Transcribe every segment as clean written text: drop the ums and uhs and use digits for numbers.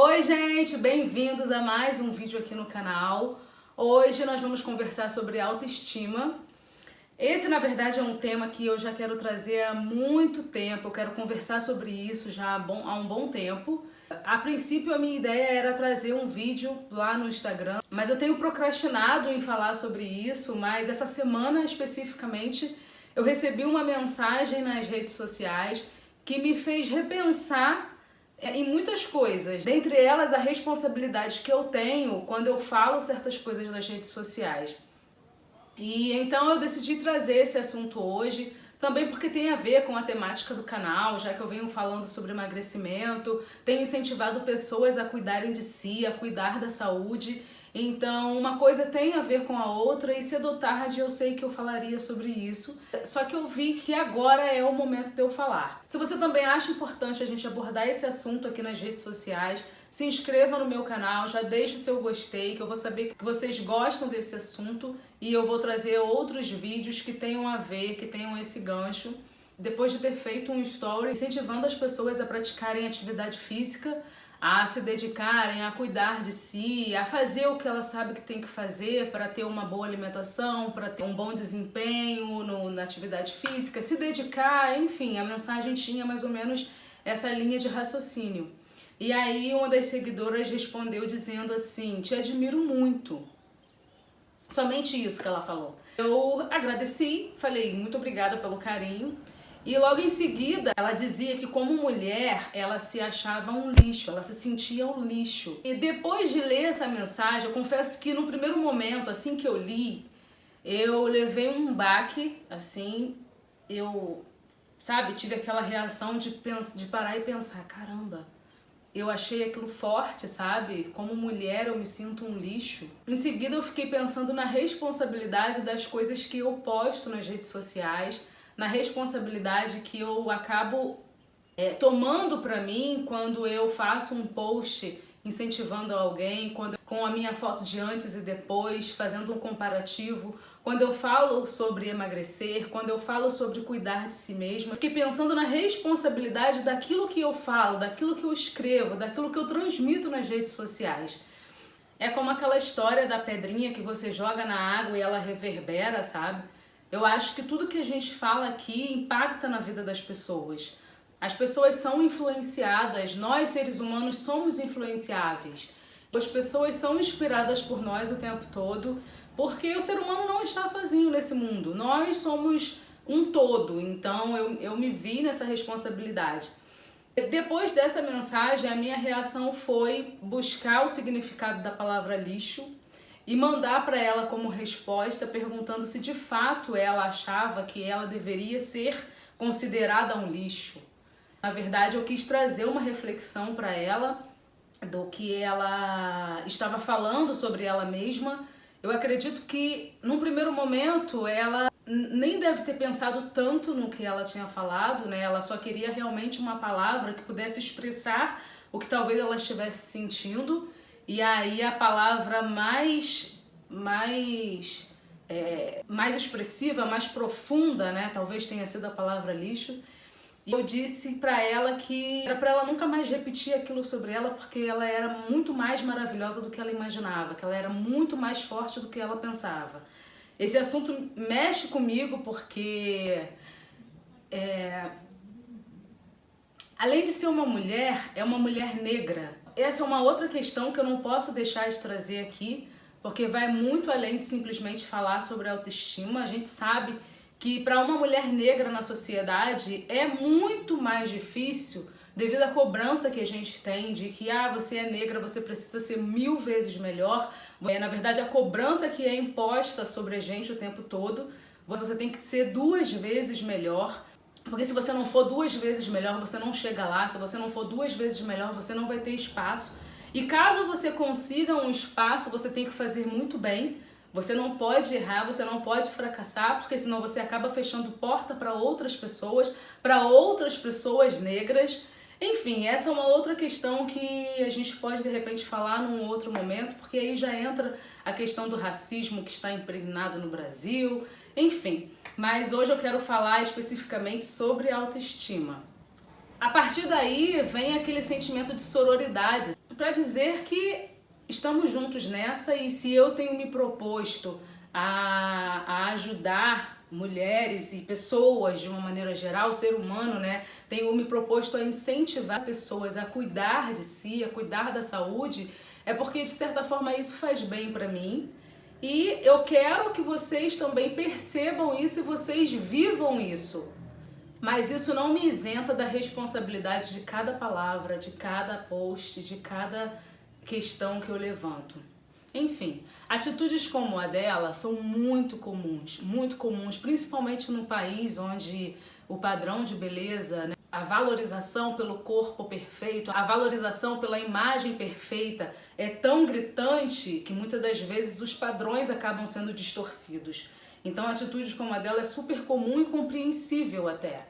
Oi gente, bem-vindos a mais um vídeo aqui no canal. Hoje nós vamos conversar sobre autoestima. Esse na verdade é um tema que eu já quero trazer há muito tempo, eu quero conversar sobre isso já há um bom tempo. A princípio a minha ideia era trazer um vídeo lá no Instagram, mas eu tenho procrastinado em falar sobre isso, mas essa semana especificamente eu recebi uma mensagem nas redes sociais que me fez repensar em muitas coisas, dentre elas a responsabilidade que eu tenho quando eu falo certas coisas nas redes sociais. E então eu decidi trazer esse assunto hoje, também porque tem a ver com a temática do canal, já que eu venho falando sobre emagrecimento, tenho incentivado pessoas a cuidarem de si, a cuidar da saúde. Então uma coisa tem a ver com a outra e cedo ou tarde eu sei que eu falaria sobre isso. Só que eu vi que agora é o momento de eu falar. Se você também acha importante a gente abordar esse assunto aqui nas redes sociais, se inscreva no meu canal, já deixe o seu gostei, que eu vou saber que vocês gostam desse assunto e eu vou trazer outros vídeos que tenham a ver, que tenham esse gancho. Depois de ter feito um story incentivando as pessoas a praticarem atividade física, a se dedicarem a cuidar de si, a fazer o que ela sabe que tem que fazer para ter uma boa alimentação, para ter um bom desempenho na atividade física, se dedicar, enfim, a mensagem tinha mais ou menos essa linha de raciocínio. E aí uma das seguidoras respondeu dizendo assim: te admiro muito. Somente isso que ela falou. Eu agradeci, falei muito obrigada pelo carinho. E logo em seguida, ela dizia que como mulher, ela se achava um lixo, ela se sentia um lixo. E depois de ler essa mensagem, eu confesso que no primeiro momento, assim que eu li, eu levei um baque, assim, tive aquela reação de parar e pensar, caramba, eu achei aquilo forte, sabe? Como mulher eu me sinto um lixo. Em seguida eu fiquei pensando na responsabilidade das coisas que eu posto nas redes sociais, na responsabilidade que eu acabo tomando pra mim quando eu faço um post incentivando alguém, com a minha foto de antes e depois, fazendo um comparativo, quando eu falo sobre emagrecer, quando eu falo sobre cuidar de si mesma. Fiquei pensando na responsabilidade daquilo que eu falo, daquilo que eu escrevo, daquilo que eu transmito nas redes sociais. É como aquela história da pedrinha que você joga na água e ela reverbera, sabe? Eu acho que tudo que a gente fala aqui impacta na vida das pessoas. As pessoas são influenciadas, nós seres humanos somos influenciáveis. As pessoas são inspiradas por nós o tempo todo, porque o ser humano não está sozinho nesse mundo. Nós somos um todo, então eu me vi nessa responsabilidade. Depois dessa mensagem, a minha reação foi buscar o significado da palavra lixo e mandar para ela como resposta, perguntando se de fato ela achava que ela deveria ser considerada um lixo. Na verdade, eu quis trazer uma reflexão para ela do que ela estava falando sobre ela mesma. Eu acredito que, num primeiro momento, ela nem deve ter pensado tanto no que ela tinha falado, né? Ela só queria realmente uma palavra que pudesse expressar o que talvez ela estivesse sentindo. E aí a palavra mais expressiva, mais profunda, né? Talvez tenha sido a palavra lixo. E eu disse pra ela que era pra ela nunca mais repetir aquilo sobre ela, porque ela era muito mais maravilhosa do que ela imaginava, que ela era muito mais forte do que ela pensava. Esse assunto mexe comigo porque além de ser uma mulher, é uma mulher negra. Essa é uma outra questão que eu não posso deixar de trazer aqui, porque vai muito além de simplesmente falar sobre autoestima. A gente sabe que para uma mulher negra na sociedade é muito mais difícil devido à cobrança que a gente tem de que você é negra, você precisa ser 1000 vezes melhor. Na verdade, a cobrança que é imposta sobre a gente o tempo todo, você tem que ser 2 vezes melhor. Porque se você não for 2 vezes melhor, você não chega lá. Se você não for 2 vezes melhor, você não vai ter espaço. E caso você consiga um espaço, você tem que fazer muito bem. Você não pode errar, você não pode fracassar, porque senão você acaba fechando porta para outras pessoas negras. Enfim, essa é uma outra questão que a gente pode de repente falar num outro momento, porque aí já entra a questão do racismo que está impregnado no Brasil, enfim. Mas hoje eu quero falar especificamente sobre autoestima. A partir daí vem aquele sentimento de sororidade. para dizer que estamos juntos nessa, e se eu tenho me proposto a ajudar mulheres e pessoas de uma maneira geral, o ser humano, né, tenho me proposto a incentivar pessoas a cuidar de si, a cuidar da saúde, é porque de certa forma isso faz bem para mim. E eu quero que vocês também percebam isso e vocês vivam isso. Mas isso não me isenta da responsabilidade de cada palavra, de cada post, de cada questão que eu levanto. Enfim, atitudes como a dela são muito comuns, principalmente no país onde o padrão de beleza, né, a valorização pelo corpo perfeito, a valorização pela imagem perfeita é tão gritante que muitas das vezes os padrões acabam sendo distorcidos. Então, atitudes como a dela é super comum e compreensível até.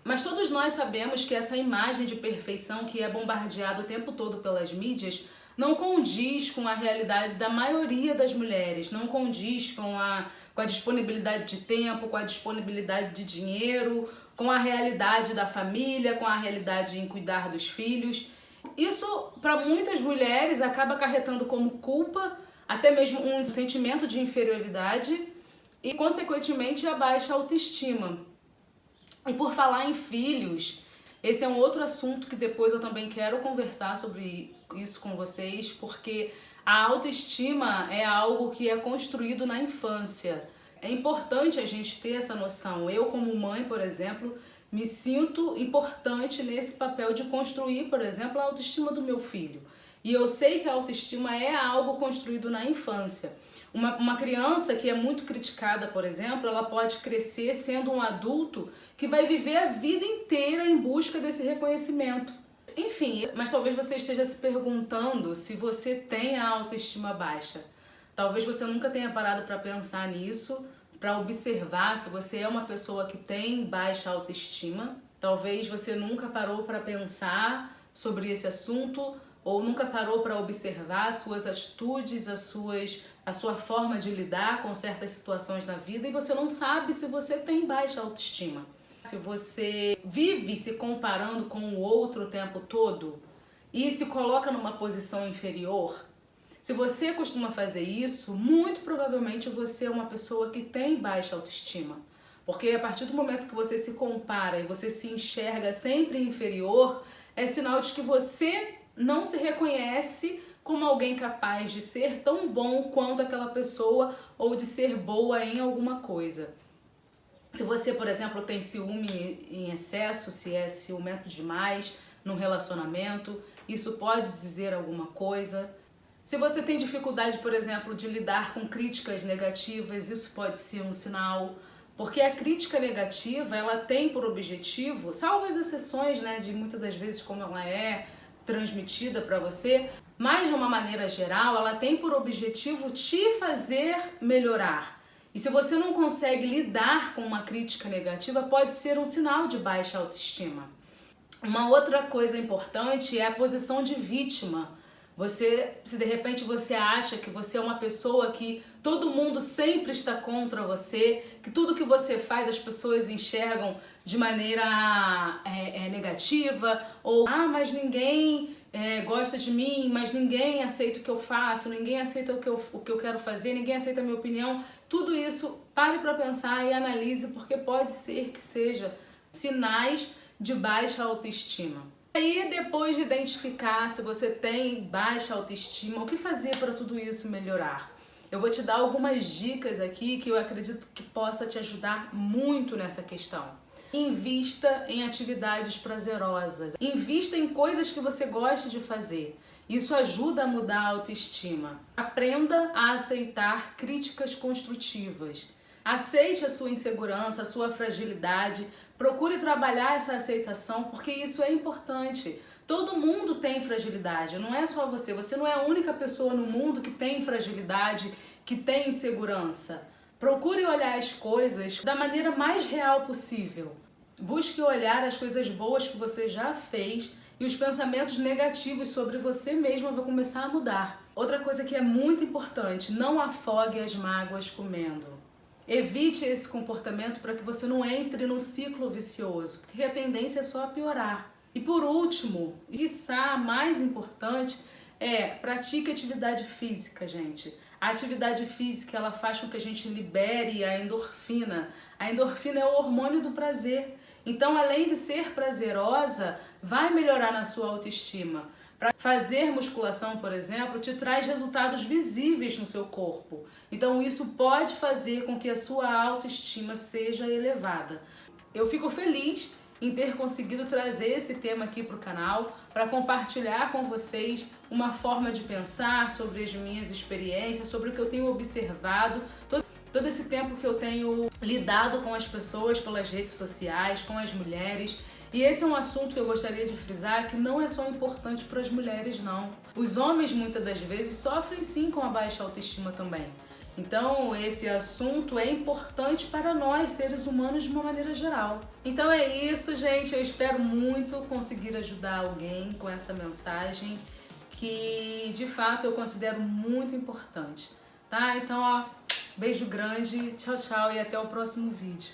Mas todos nós sabemos que essa imagem de perfeição que é bombardeada o tempo todo pelas mídias não condiz com a realidade da maioria das mulheres, não condiz com a disponibilidade de tempo, com a disponibilidade de dinheiro, com a realidade da família, com a realidade em cuidar dos filhos. Isso, para muitas mulheres, acaba acarretando como culpa, até mesmo um sentimento de inferioridade e, consequentemente, a baixa autoestima. E por falar em filhos, esse é um outro assunto que depois eu também quero conversar sobre isso com vocês, porque a autoestima é algo que é construído na infância. É importante a gente ter essa noção. Eu, como mãe, por exemplo, me sinto importante nesse papel de construir, por exemplo, a autoestima do meu filho. E eu sei que a autoestima é algo construído na infância. Uma criança que é muito criticada, por exemplo, ela pode crescer sendo um adulto que vai viver a vida inteira em busca desse reconhecimento. Enfim, mas talvez você esteja se perguntando se você tem a autoestima baixa. Talvez você nunca tenha parado para pensar nisso, para observar se você é uma pessoa que tem baixa autoestima. Talvez você nunca parou para pensar sobre esse assunto ou nunca parou para observar as suas atitudes, a sua forma de lidar com certas situações na vida e você não sabe se você tem baixa autoestima. Se você vive se comparando com o outro o tempo todo e se coloca numa posição inferior, se você costuma fazer isso, muito provavelmente você é uma pessoa que tem baixa autoestima. Porque a partir do momento que você se compara e você se enxerga sempre inferior, é sinal de que você não se reconhece como alguém capaz de ser tão bom quanto aquela pessoa ou de ser boa em alguma coisa. Se você, por exemplo, tem ciúme em excesso, se é ciumento demais num relacionamento, isso pode dizer alguma coisa. Se você tem dificuldade, por exemplo, de lidar com críticas negativas, isso pode ser um sinal. Porque a crítica negativa, ela tem por objetivo, salvo as exceções, né, de muitas das vezes como ela é transmitida para você, mas de uma maneira geral, ela tem por objetivo te fazer melhorar. E se você não consegue lidar com uma crítica negativa, pode ser um sinal de baixa autoestima. Uma outra coisa importante é a posição de vítima. Se de repente você acha que você é uma pessoa que todo mundo sempre está contra você, que tudo que você faz as pessoas enxergam de maneira negativa, ou mas ninguém gosta de mim, mas ninguém aceita o que eu faço, ninguém aceita o que eu quero fazer, ninguém aceita a minha opinião. Tudo isso, pare para pensar e analise, porque pode ser que seja sinais de baixa autoestima. Aí, depois de identificar se você tem baixa autoestima, o que fazer para tudo isso melhorar? Eu vou te dar algumas dicas aqui que eu acredito que possa te ajudar muito nessa questão. Invista em atividades prazerosas. Invista em coisas que você goste de fazer. Isso ajuda a mudar a autoestima. Aprenda a aceitar críticas construtivas. Aceite a sua insegurança, a sua fragilidade. Procure trabalhar essa aceitação, porque isso é importante. Todo mundo tem fragilidade, não é só você. Você não é a única pessoa no mundo que tem fragilidade, que tem insegurança. Procure olhar as coisas da maneira mais real possível. Busque olhar as coisas boas que você já fez e os pensamentos negativos sobre você mesma vão começar a mudar. Outra coisa que é muito importante, não afogue as mágoas comendo. Evite esse comportamento para que você não entre no ciclo vicioso, porque a tendência é só piorar. E por último, e quiçá mais importante, pratique atividade física, gente. A atividade física, ela faz com que a gente libere a endorfina. A endorfina é o hormônio do prazer. Então, além de ser prazerosa, vai melhorar na sua autoestima. Fazer musculação, por exemplo, te traz resultados visíveis no seu corpo. Então, isso pode fazer com que a sua autoestima seja elevada. Eu fico feliz em ter conseguido trazer esse tema aqui para o canal, para compartilhar com vocês uma forma de pensar sobre as minhas experiências, sobre o que eu tenho observado, todo esse tempo que eu tenho lidado com as pessoas pelas redes sociais, com as mulheres. E esse é um assunto que eu gostaria de frisar, que não é só importante para as mulheres, não. Os homens, muitas das vezes, sofrem sim com a baixa autoestima também. Então, esse assunto é importante para nós, seres humanos, de uma maneira geral. Então é isso, gente. Eu espero muito conseguir ajudar alguém com essa mensagem, que, de fato, eu considero muito importante. Tá? Então, beijo grande, tchau, tchau e até o próximo vídeo.